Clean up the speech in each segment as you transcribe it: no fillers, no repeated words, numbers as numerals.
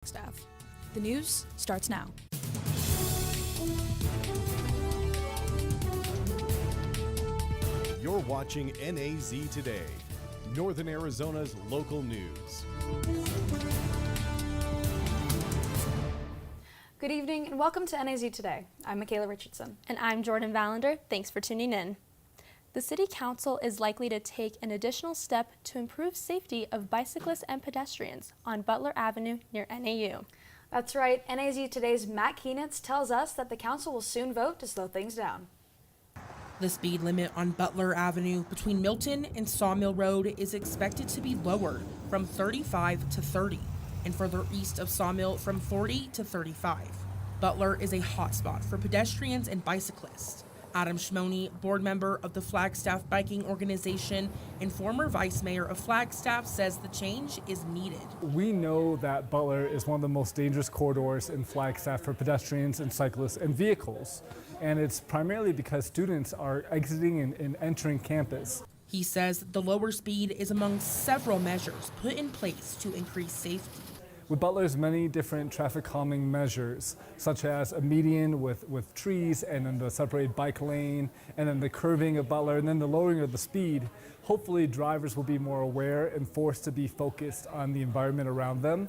Staff. The news starts now. You're watching NAZ Today, Northern Arizona's local news. Good evening and welcome to NAZ Today. I'm Michaela Richardson. And I'm Jordan Valander. Thanks for tuning in. The City Council is likely to take an additional step to improve safety of bicyclists and pedestrians on Butler Avenue near NAU. That's right. NAZ Today's Matt Keenitz tells us that the council will soon vote to slow things down. The speed limit on Butler Avenue between Milton and Sawmill Road is expected to be lowered from 35 to 30, and further east of Sawmill from 40 to 35. Butler is a hotspot for pedestrians and bicyclists. Adam Shimoni, board member of the Flagstaff Biking Organization and former vice mayor of Flagstaff, says the change is needed. We know that Butler is one of the most dangerous corridors in Flagstaff for pedestrians and cyclists and vehicles. And it's primarily because students are exiting and entering campus. He says the lower speed is among several measures put in place to increase safety. With Butler's many different traffic calming measures, such as a median with trees and then the separated bike lane and then the curving of Butler and then the lowering of the speed, hopefully drivers will be more aware and forced to be focused on the environment around them.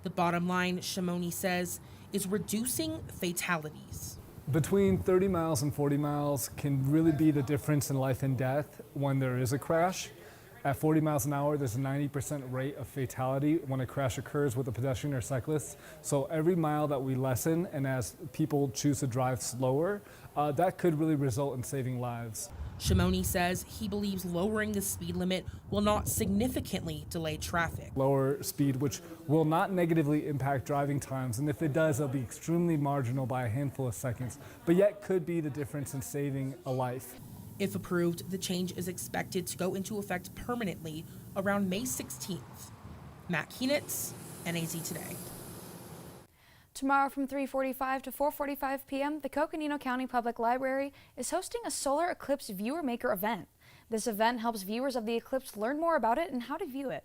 The bottom line, Shimoni says, is reducing fatalities. Between 30 miles and 40 miles can really be the difference in life and death when there is a crash. At 40 miles an hour, there's a 90% rate of fatality when a crash occurs with a pedestrian or cyclist. So every mile that we lessen, and as people choose to drive slower, that could really result in saving lives. Shimoni says he believes lowering the speed limit will not significantly delay traffic. Lower speed, which will not negatively impact driving times, and if it does, it'll be extremely marginal by a handful of seconds, but yet could be the difference in saving a life. If approved, the change is expected to go into effect permanently around May 16th. Matt Keenitz, NAZ Today. Tomorrow from 3:45 to 4:45 p.m., the Coconino County Public Library is hosting a solar eclipse viewer maker event. This event helps viewers of the eclipse learn more about it and how to view it.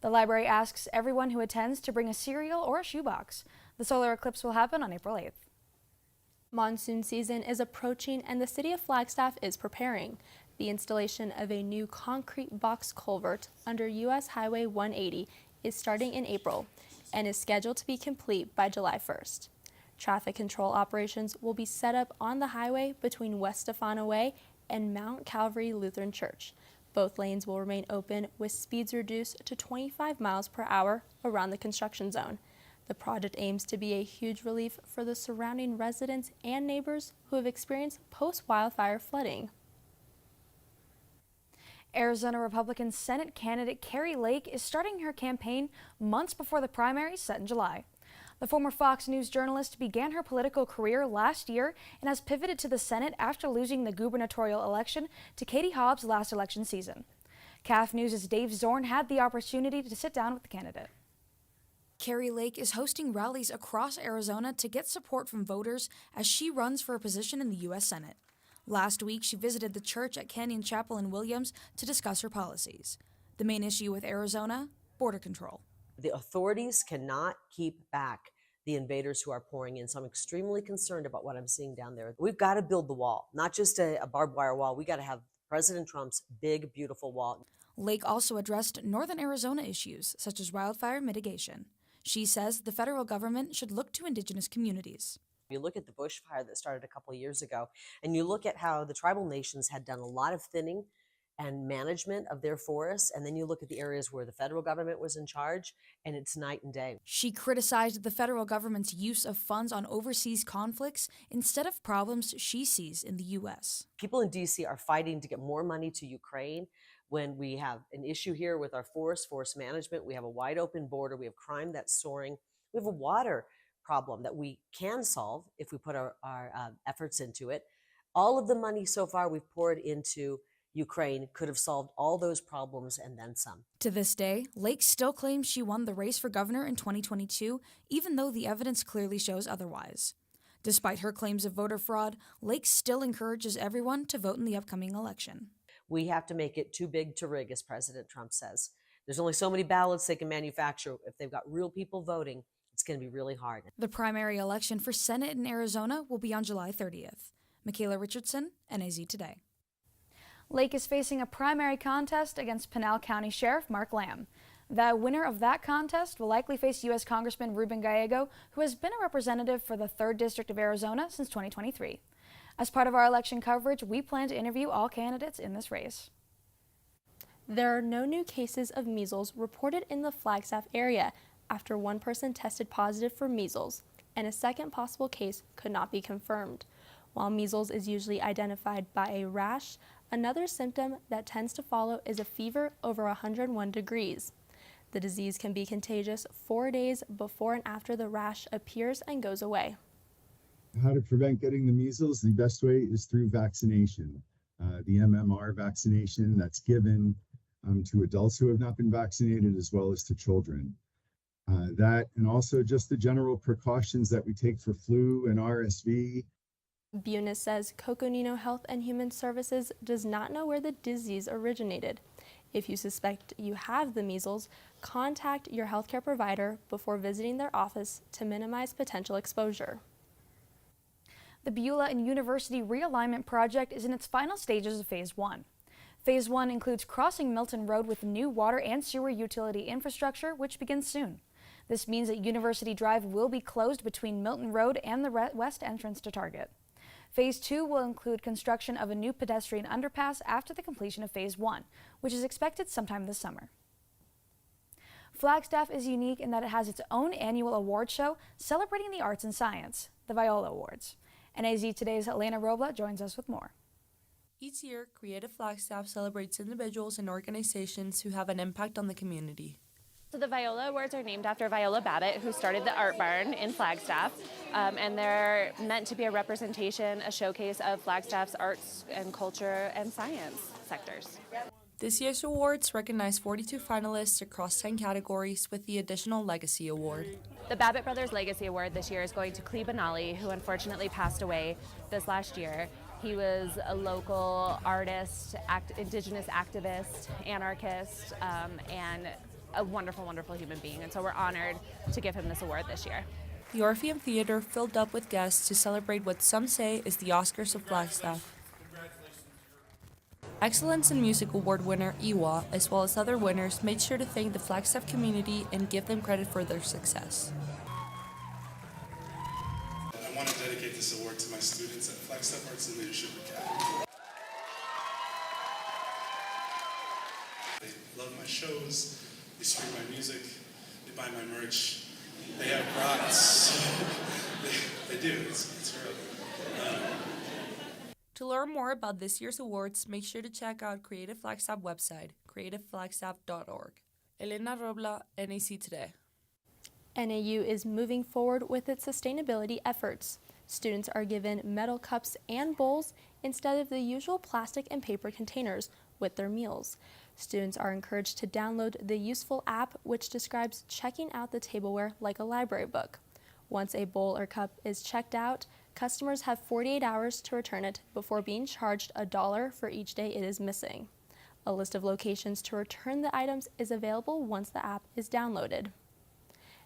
The library asks everyone who attends to bring a cereal or a shoebox. The solar eclipse will happen on April 8th. Monsoon season is approaching and the City of Flagstaff is preparing. The installation of a new concrete box culvert under U.S. Highway 180 is starting in April and is scheduled to be complete by July 1st. Traffic control operations will be set up on the highway between West Stefano Way and Mount Calvary Lutheran Church. Both lanes will remain open with speeds reduced to 25 miles per hour around the construction zone. The project aims to be a huge relief for the surrounding residents and neighbors who have experienced post-wildfire flooding. Arizona Republican Senate candidate Kari Lake is starting her campaign months before the primaries set in July. The former Fox News journalist began her political career last year and has pivoted to the Senate after losing the gubernatorial election to Katie Hobbs last election season. CAF News' Dave Zorn had the opportunity to sit down with the candidate. Kari Lake is hosting rallies across Arizona to get support from voters as she runs for a position in the U.S. Senate. Last week, she visited the church at Canyon Chapel in Williams to discuss her policies. The main issue with Arizona, border control. The authorities cannot keep back the invaders who are pouring in, so I'm extremely concerned about what I'm seeing down there. We've got to build the wall, not just a barbed wire wall. We got to have President Trump's big, beautiful wall. Lake also addressed northern Arizona issues, such as wildfire mitigation. She says the federal government should look to indigenous communities. You look at the bushfire that started a couple of years ago, and you look at how the tribal nations had done a lot of thinning and management of their forests, and then you look at the areas where the federal government was in charge, and it's night and day. She criticized the federal government's use of funds on overseas conflicts instead of problems she sees in the U.S. People in D.C. are fighting to get more money to Ukraine when we have an issue here with our forest management. We have a wide open border. We have crime that's soaring. We have a water problem that we can solve if we put our efforts into it. All of the money so far we've poured into Ukraine could have solved all those problems and then some. To this day, Lake still claims she won the race for governor in 2022, even though the evidence clearly shows otherwise. Despite her claims of voter fraud, Lake still encourages everyone to vote in the upcoming election. We have to make it too big to rig, as President Trump says. There's only so many ballots they can manufacture. If they've got real people voting, it's going to be really hard. The primary election for Senate in Arizona will be on July 30th. Michaela Richardson, NAZ Today. Lake is facing a primary contest against Pinal County Sheriff Mark Lamb. The winner of that contest will likely face U.S. Congressman Ruben Gallego, who has been a representative for the 3rd District of Arizona since 2023. As part of our election coverage, we plan to interview all candidates in this race. There are no new cases of measles reported in the Flagstaff area after one person tested positive for measles, and a second possible case could not be confirmed. While measles is usually identified by a rash, another symptom that tends to follow is a fever over 101 degrees. The disease can be contagious 4 days before and after the rash appears and goes away. How to prevent getting the measles? The best way is through vaccination. The MMR vaccination that's given to adults who have not been vaccinated, as well as to children. That and also just the general precautions that we take for flu and RSV. Bunis says Coconino Health and Human Services does not know where the disease originated. If you suspect you have the measles, contact your healthcare provider before visiting their office to minimize potential exposure. The Beulah and University Realignment Project is in its final stages of Phase 1. Phase 1 includes crossing Milton Road with new water and sewer utility infrastructure, which begins soon. This means that University Drive will be closed between Milton Road and the west entrance to Target. Phase 2 will include construction of a new pedestrian underpass after the completion of Phase 1, which is expected sometime this summer. Flagstaff is unique in that it has its own annual award show celebrating the arts and science, the Viola Awards. NAZ Today's Elena Robla joins us with more. Each year, Creative Flagstaff celebrates individuals and organizations who have an impact on the community. So the Viola Awards are named after Viola Babbitt, who started the Art Barn in Flagstaff, and they're meant to be a representation, a showcase of Flagstaff's arts and culture and science sectors. This year's awards recognize 42 finalists across 10 categories with the additional Legacy Award. The Babbitt Brothers Legacy Award this year is going to Clee Benally, who unfortunately passed away this last year. He was a local artist, indigenous activist, anarchist, and a wonderful, wonderful human being, and so we're honored to give him this award this year. The Orpheum Theater filled up with guests to celebrate what some say is the Oscars of Flagstaff. Excellence in Music Award winner Iwa, as well as other winners, made sure to thank the Flagstaff community and give them credit for their success. I want to dedicate this award to my students at Flagstaff Arts and Leadership Academy. They love my shows, they stream my music, they buy my merch, they have products. they do, it's real. To learn more about this year's awards, make sure to check out Creative Flagstaff website, creativeflagstaff.org. Elena Robla, NAZ Today. NAU is moving forward with its sustainability efforts. Students are given metal cups and bowls instead of the usual plastic and paper containers with their meals. Students are encouraged to download the useful app, which describes checking out the tableware like a library book. Once a bowl or cup is checked out, customers have 48 hours to return it before being charged $1 for each day it is missing. A list of locations to return the items is available once the app is downloaded.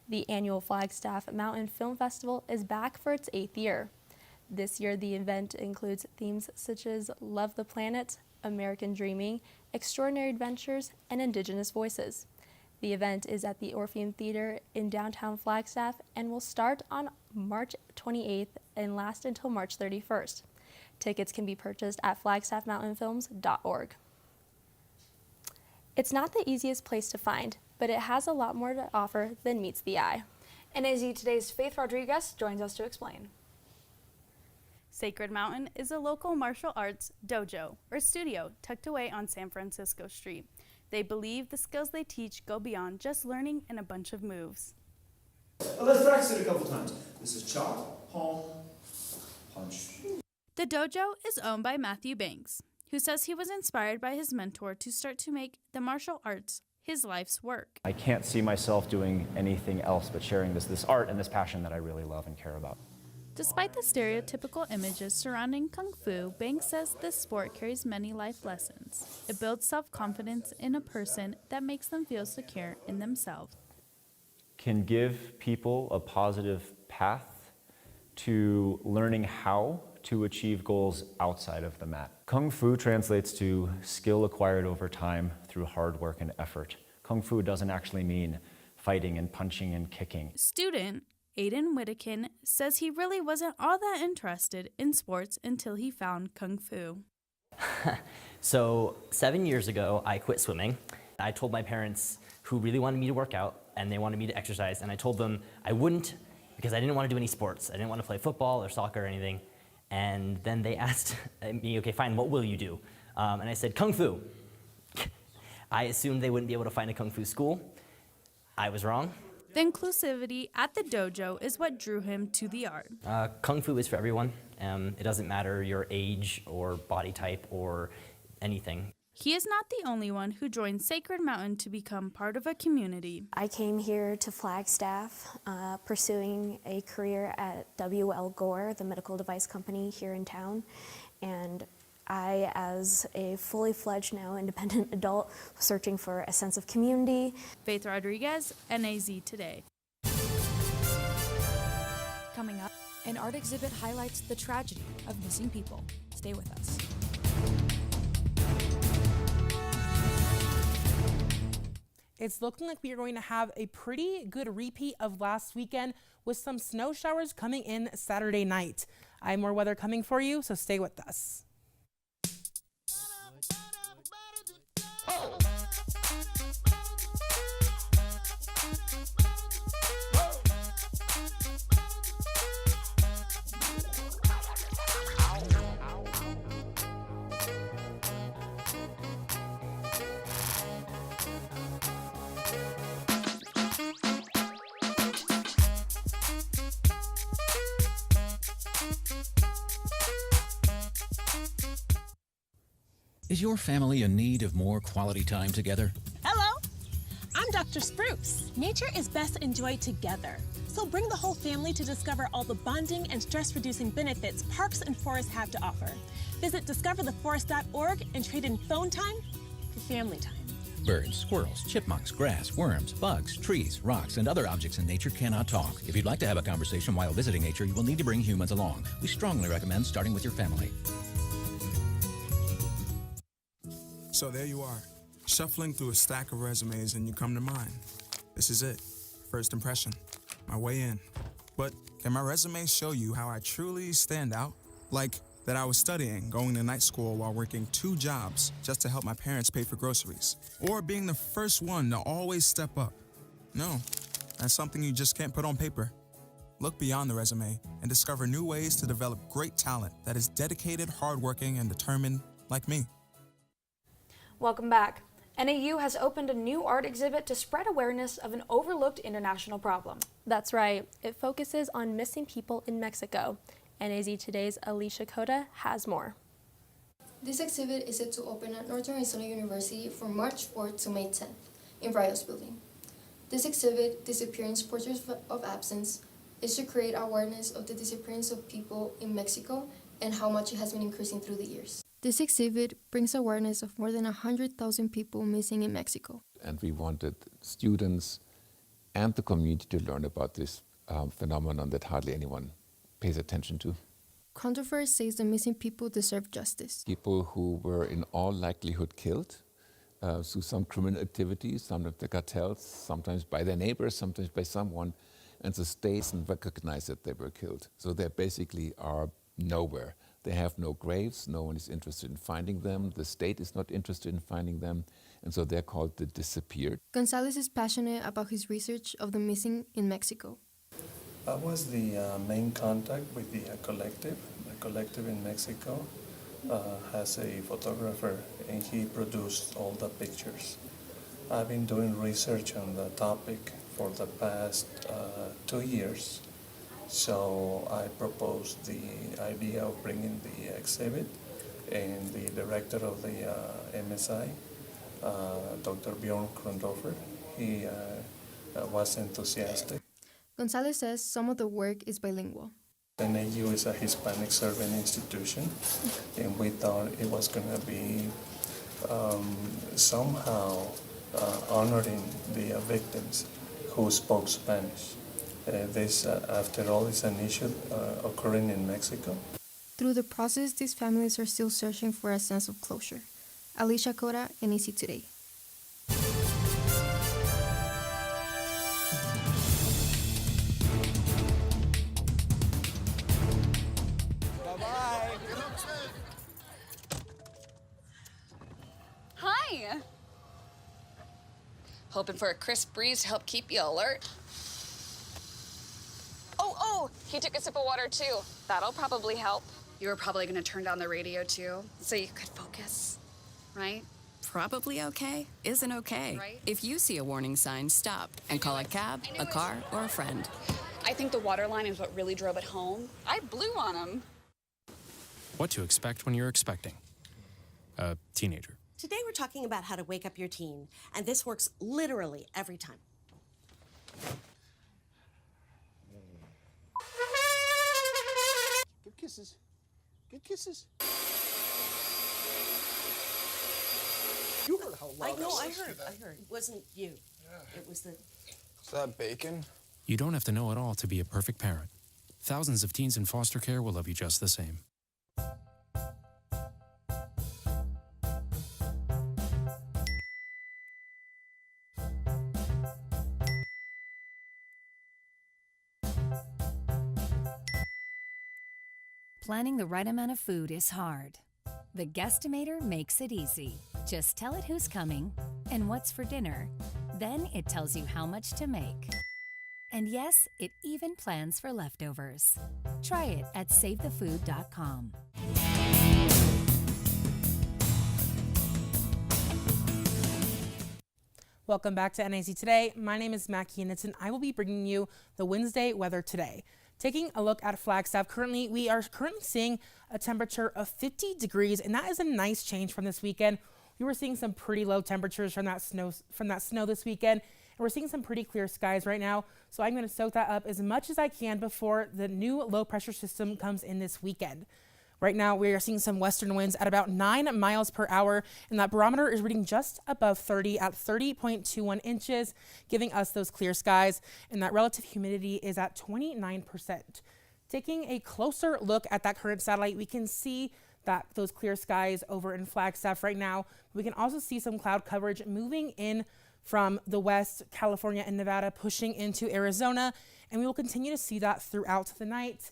The annual Flagstaff Mountain Film Festival is back for its 8th year. This year, the event includes themes such as Love the Planet, American Dreaming, Extraordinary Adventures, and Indigenous Voices. The event is at the Orpheum Theater in downtown Flagstaff and will start on March 28th and last until March 31st. Tickets can be purchased at flagstaffmountainfilms.org. It's not the easiest place to find, but it has a lot more to offer than meets the eye. NAZ Today's Faith Rodriguez joins us to explain. Sacred Mountain is a local martial arts dojo or studio tucked away on San Francisco Street. They believe the skills they teach go beyond just learning and a bunch of moves. Let's practice it a couple times. This is chop, palm, punch. The dojo is owned by Matthew Banks, who says he was inspired by his mentor to start to make the martial arts his life's work. I can't see myself doing anything else but sharing this art and this passion that I really love and care about. Despite the stereotypical images surrounding Kung Fu, Banks says this sport carries many life lessons. It builds self-confidence in a person that makes them feel secure in themselves. can give people a positive path to learning how to achieve goals outside of the mat. Kung Fu translates to skill acquired over time through hard work and effort. Kung Fu doesn't actually mean fighting and punching and kicking. Student Aiden Whittakin says he really wasn't all that interested in sports until he found Kung Fu. So 7 years ago, I quit swimming. I told my parents, who really wanted me to work out and they wanted me to exercise, and I told them I wouldn't because I didn't want to do any sports. I didn't want to play football or soccer or anything. And then they asked me, okay, fine, what will you do? And I said, Kung Fu. I assumed they wouldn't be able to find a Kung Fu school. I was wrong. The inclusivity at the dojo is what drew him to the art. Kung Fu is for everyone. It doesn't matter your age or body type or anything. He is not the only one who joined Sacred Mountain to become part of a community. I came here to Flagstaff, pursuing a career at W.L. Gore, the medical device company here in town, and I, as a fully fledged now independent adult, was searching for a sense of community. Faith Rodriguez, NAZ Today. Coming up, an art exhibit highlights the tragedy of missing people. Stay with us. It's looking like we are going to have a pretty good repeat of last weekend with some snow showers coming in Saturday night. I have more weather coming for you, so stay with us. Is your family in need of more quality time together? Hello, I'm Dr. Spruce. Nature is best enjoyed together. So bring the whole family to discover all the bonding and stress-reducing benefits parks and forests have to offer. Visit discovertheforest.org and trade in phone time for family time. Birds, squirrels, chipmunks, grass, worms, bugs, trees, rocks, and other objects in nature cannot talk. If you'd like to have a conversation while visiting nature, you will need to bring humans along. We strongly recommend starting with your family. So there you are, shuffling through a stack of resumes and you come to mine. This is it, first impression, my way in. But can my resume show you how I truly stand out? Like that I was studying, going to night school while working 2 jobs just to help my parents pay for groceries. Or being the first one to always step up. No, that's something you just can't put on paper. Look beyond the resume and discover new ways to develop great talent that is dedicated, hardworking, and determined like me. Welcome back. NAU has opened a new art exhibit to spread awareness of an overlooked international problem. That's right. It focuses on missing people in Mexico. NAZ Today's Alicia Cota has more. This exhibit is set to open at Northern Arizona University from March 4th to May 10th in Rios Building. This exhibit, Disappearance Portraits of Absence, is to create awareness of the disappearance of people in Mexico and how much it has been increasing through the years. This exhibit brings awareness of more than 100,000 people missing in Mexico. And we wanted students and the community to learn about this phenomenon that hardly anyone pays attention to. Controver says the missing people deserve justice. People who were in all likelihood killed through some criminal activities, sometimes the cartels, sometimes by their neighbors, sometimes by someone, and the state doesn't recognize that they were killed. So they basically are nowhere. They have no graves, no one is interested in finding them, the state is not interested in finding them, and so they're called the disappeared. Gonzalez is passionate about his research of the missing in Mexico. I was the main contact with the collective. The collective in Mexico has a photographer, and he produced all the pictures. I've been doing research on the topic for the past 2 years. So I proposed the idea of bringing the exhibit, and the director of the MSI, Dr. Bjorn Krondofer, he was enthusiastic. Gonzalez says some of the work is bilingual. NAU is a Hispanic serving institution, and we thought it was going to be somehow honoring the victims who spoke Spanish. This, after all, is an issue occurring in Mexico. Through the process, these families are still searching for a sense of closure. Alicia Cora, NAZ Today. Hi! Hoping for a crisp breeze to help keep you alert. Oh, he took a sip of water too. That'll probably help. You were probably gonna turn down the radio too, so you could focus, right? Probably okay isn't okay. Right. If you see a warning sign, stop and call a cab, a car, or a friend. I think the water line is what really drove it home. I blew on him. What to expect when you're expecting a teenager. Today we're talking about how to wake up your teen, and this works literally every time. Give kisses. Give kisses. You heard how loud I heard. It wasn't you. Yeah. It was the... Is that bacon? You don't have to know it all to be a perfect parent. Thousands of teens in foster care will love you just the same. Planning the right amount of food is hard. The Guestimator makes it easy. Just tell it who's coming and what's for dinner. Then it tells you how much to make. And yes, it even plans for leftovers. Try it at SaveTheFood.com. Welcome back to NAZ Today. My name is Mackie and I will be bringing you the Wednesday weather today. Taking a look at Flagstaff, we are currently seeing a temperature of 50 degrees, and that is a nice change from this weekend. We were seeing some pretty low temperatures from that snow this weekend, and we're seeing some pretty clear skies right now. So I'm going to soak that up as much as I can before the new low pressure system comes in this weekend. Right now, we are seeing some western winds at about 9 miles per hour, and that barometer is reading just above 30 at 30.21 inches, giving us those clear skies, and that relative humidity is at 29%. Taking a closer look at that current satellite, we can see that those clear skies over in Flagstaff right now. We can also see some cloud coverage moving in from the west, California and Nevada, pushing into Arizona, and we will continue to see that throughout the night.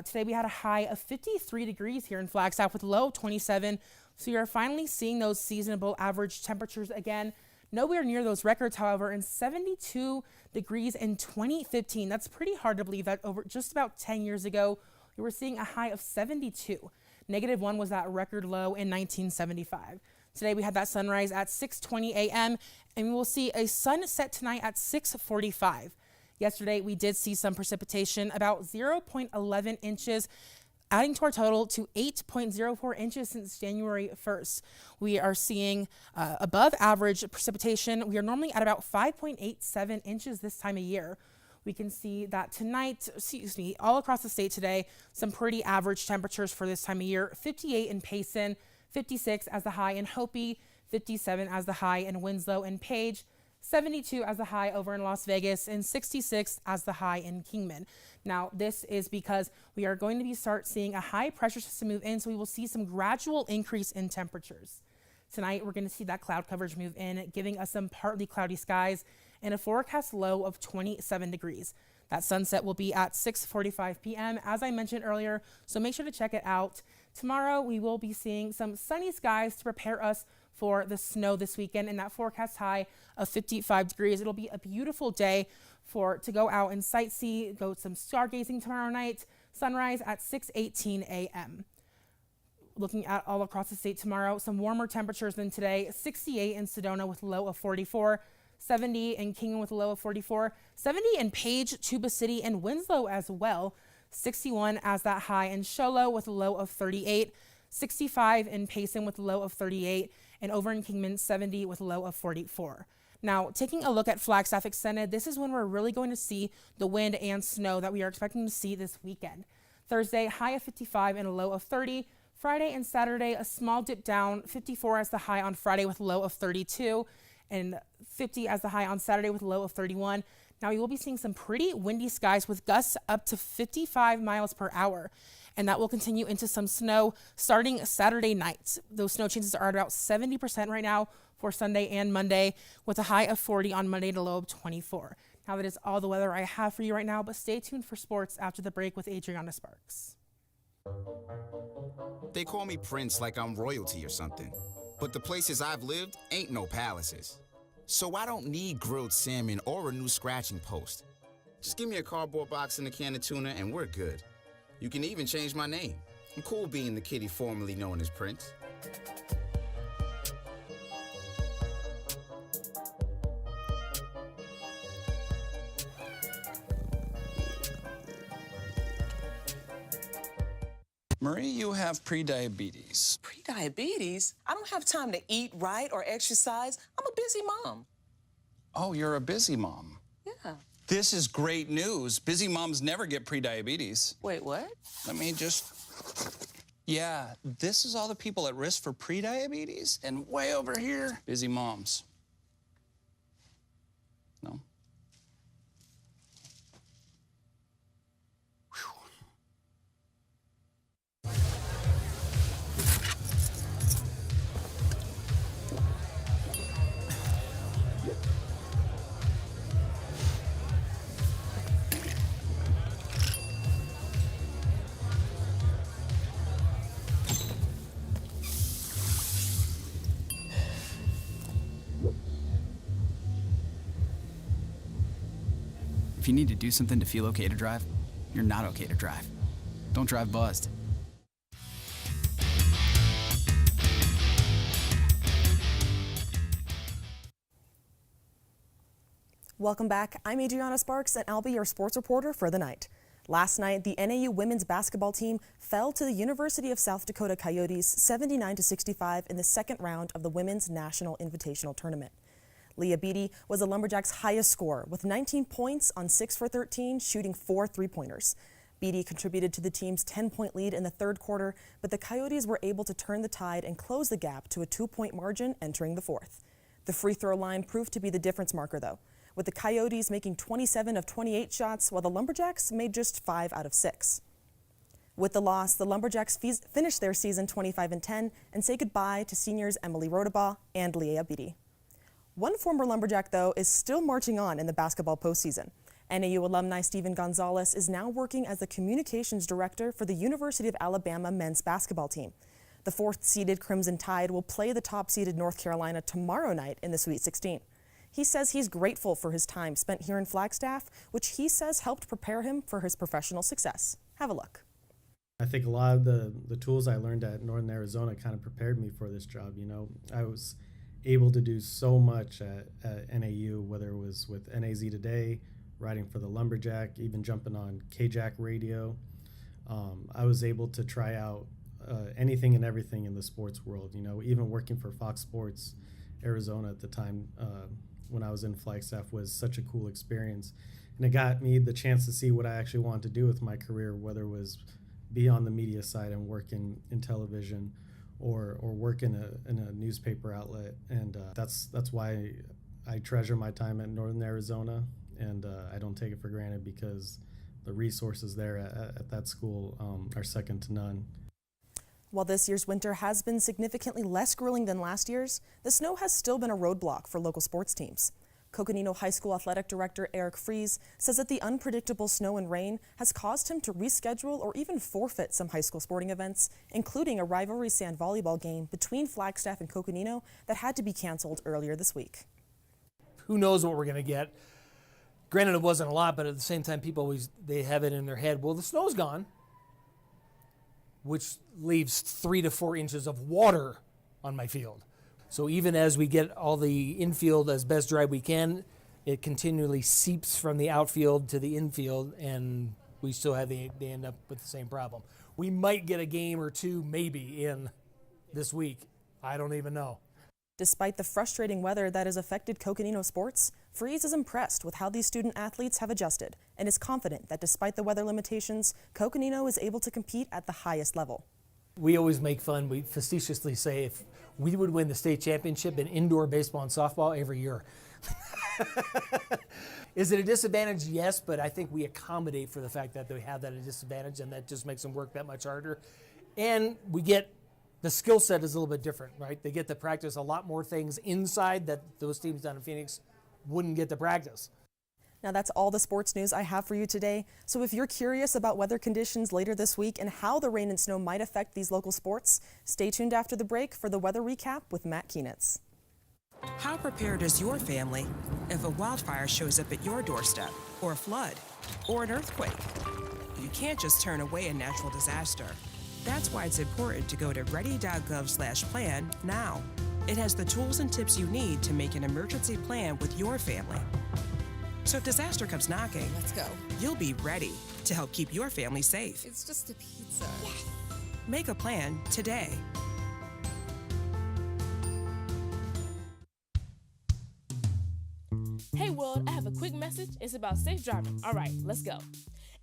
Today we had a high of 53 degrees here in Flagstaff with a low of 27. So you are finally seeing those seasonable average temperatures again. Nowhere near those records, however, in 72 degrees in 2015. That's pretty hard to believe that over just about 10 years ago, we were seeing a high of 72. -1 was that record low in 1975. Today we had that sunrise at 6:20 a.m. and we will see a sunset tonight at 6:45. Yesterday, we did see some precipitation, about 0.11 inches, adding to our total to 8.04 inches since January 1st. We are seeing above average precipitation. We are normally at about 5.87 inches this time of year. We can see that tonight, all across the state today, some pretty average temperatures for this time of year. 58 in Payson, 56 as the high in Hopi, 57 as the high in Winslow and Page, 72 as the high over in Las Vegas, and 66 as the high in Kingman. Now, this is because we are going to start seeing a high pressure system move in, so we will see some gradual increase in temperatures. Tonight, we're going to see that cloud coverage move in, giving us some partly cloudy skies and a forecast low of 27 degrees. That sunset will be at 6:45 p.m., as I mentioned earlier, so make sure to check it out. Tomorrow, we will be seeing some sunny skies to prepare us for the snow this weekend, and that forecast high of 55 degrees. It'll be a beautiful day to go out and sightsee, go some stargazing tomorrow night. Sunrise at 6:18 a.m. Looking at all across the state tomorrow, some warmer temperatures than today. 68 in Sedona with a low of 44, 70 in Kingman with a low of 44, 70 in Page, Tuba City, and Winslow as well. 61 as that high in Show Low with a low of 38, 65 in Payson with a low of 38, and over in Kingman, 70 with a low of 44. Now, taking a look at Flagstaff Extended, this is when we're really going to see the wind and snow that we are expecting to see this weekend. Thursday, high of 55 and a low of 30. Friday and Saturday, a small dip down, 54 as the high on Friday with a low of 32. and 50 as the high on Saturday with a low of 31. Now we will be seeing some pretty windy skies with gusts up to 55 miles per hour. And that will continue into some snow starting Saturday night. Those snow chances are at about 70% right now for Sunday and Monday, with a high of 40 on Monday and a low of 24. Now that is all the weather I have for you right now, but stay tuned for sports after the break with Adriana Sparks. They call me Prince like I'm royalty or something. But the places I've lived ain't no palaces. So I don't need grilled salmon or a new scratching post. Just give me a cardboard box and a can of tuna and we're good. You can even change my name. I'm cool being the kitty formerly known as Prince. Marie, you have prediabetes. Prediabetes? I don't have time to eat right or exercise. I'm a busy mom. Oh, you're a busy mom. Yeah. This is great news. Busy moms never get prediabetes. Wait, what? Let me just... Yeah, this is all the people at risk for prediabetes, and way over here, busy moms. No? If you need to do something to feel okay to drive, you're not okay to drive. Don't drive buzzed. Welcome back. I'm Adriana Sparks, and I'll be your sports reporter for the night. Last night, the NAU women's basketball team fell to the University of South Dakota Coyotes 79-65 in the second round of the Women's National Invitational Tournament. Leah Beatty was the Lumberjacks' highest scorer with 19 points on 6 for 13, shooting 4 three-pointers. Beatty contributed to the team's 10-point lead in the third quarter, but the Coyotes were able to turn the tide and close the gap to a 2-point margin entering the fourth. The free throw line proved to be the difference marker, though, with the Coyotes making 27 of 28 shots, while the Lumberjacks made just 5 out of 6. With the loss, the Lumberjacks finished their season 25-10 and say goodbye to seniors Emily Rodabaugh and Leah Beatty. One former Lumberjack, though, is still marching on in the basketball postseason. NAU alumni Steven Gonzalez is now working as the communications director for the University of Alabama men's basketball team. The fourth-seeded Crimson Tide will play the top-seeded North Carolina tomorrow night in the Sweet 16. He says he's grateful for his time spent here in Flagstaff, which he says helped prepare him for his professional success. Have a look. I think a lot of the tools I learned at Northern Arizona kind of prepared me for this job. You know, I was able to do so much at NAU, whether it was with NAZ Today, writing for the Lumberjack, even jumping on KJAC radio. I was able to try out anything and everything in the sports world, you know, even working for Fox Sports Arizona at the time when I was in Flagstaff was such a cool experience. And it got me the chance to see what I actually wanted to do with my career, whether it was be on the media side and work in television or work in a newspaper outlet. And that's why I treasure my time at Northern Arizona, and I don't take it for granted because the resources there at that school are second to none. While this year's winter has been significantly less grueling than last year's, the snow has still been a roadblock for local sports teams. Coconino High School Athletic Director Eric Fries says that the unpredictable snow and rain has caused him to reschedule or even forfeit some high school sporting events, including a rivalry sand volleyball game between Flagstaff and Coconino that had to be canceled earlier this week. Who knows what we're going to get? Granted, it wasn't a lot, but at the same time, people they have it in their head, well, the snow's gone, which leaves 3 to 4 inches of water on my field. So even as we get all the infield as best dry we can, it continually seeps from the outfield to the infield, and we still have they end up with the same problem. We might get a game or two maybe in this week. I don't even know. Despite the frustrating weather that has affected Coconino sports, Fries is impressed with how these student athletes have adjusted and is confident that despite the weather limitations, Coconino is able to compete at the highest level. We always make fun, we facetiously say if we would win the state championship in indoor baseball and softball every year. Is it a disadvantage? Yes, but I think we accommodate for the fact that they have that a disadvantage, and that just makes them work that much harder. And we get, the skill set is a little bit different, right? They get to practice a lot more things inside that those teams down in Phoenix wouldn't get to practice. Now that's all the sports news I have for you today. So if you're curious about weather conditions later this week and how the rain and snow might affect these local sports, stay tuned after the break for the weather recap with Matt Kienitz. How prepared is your family if a wildfire shows up at your doorstep, or a flood, or an earthquake? You can't just turn away a natural disaster. That's why it's important to go to ready.gov/plan now. It has the tools and tips you need to make an emergency plan with your family. So if disaster comes knocking, let's go. You'll be ready to help keep your family safe. It's just a pizza. Yes. Make a plan today. Hey world, I have a quick message. It's about safe driving. All right, let's go.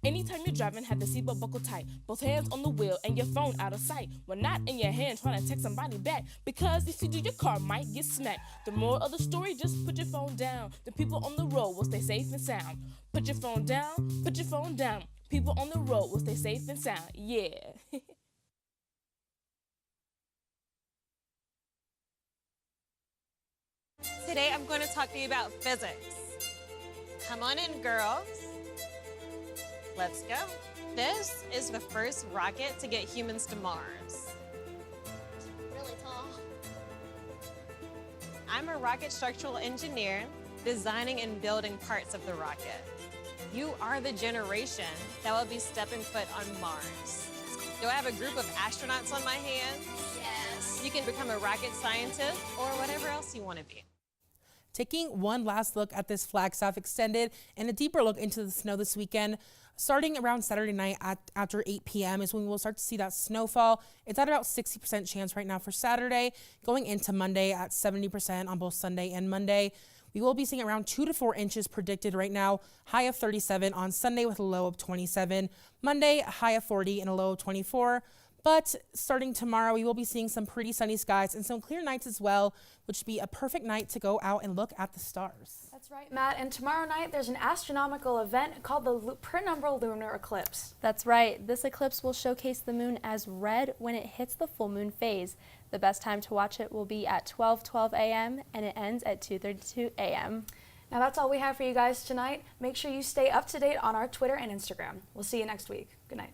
Anytime you're driving, have the seatbelt buckled tight. Both hands on the wheel and your phone out of sight. When not in your hand trying to text somebody back. Because if you do, your car might get smacked. The moral of the story, just put your phone down. The people on the road will stay safe and sound. Put your phone down, put your phone down. People on the road will stay safe and sound. Yeah. Today I'm going to talk to you about physics. Come on in, girls. Let's go. This is the first rocket to get humans to Mars. Really tall. I'm a rocket structural engineer designing and building parts of the rocket. You are the generation that will be stepping foot on Mars. Do I have a group of astronauts on my hands? Yes. You can become a rocket scientist or whatever else you want to be. Taking one last look at this Flagstaff Extended and a deeper look into the snow this weekend. Starting around Saturday night after 8 p.m. is when we'll start to see that snowfall. It's at about 60% chance right now for Saturday, going into Monday at 70% on both Sunday and Monday. We will be seeing around 2 to 4 inches predicted right now, high of 37 on Sunday with a low of 27. Monday, a high of 40 and a low of 24. But starting tomorrow, we will be seeing some pretty sunny skies and some clear nights as well, which would be a perfect night to go out and look at the stars. That's right, Matt. And tomorrow night, there's an astronomical event called the penumbral lunar eclipse. That's right. This eclipse will showcase the moon as red when it hits the full moon phase. The best time to watch it will be at 12:12 a.m. and it ends at 2:32 a.m. Now that's all we have for you guys tonight. Make sure you stay up to date on our Twitter and Instagram. We'll see you next week. Good night.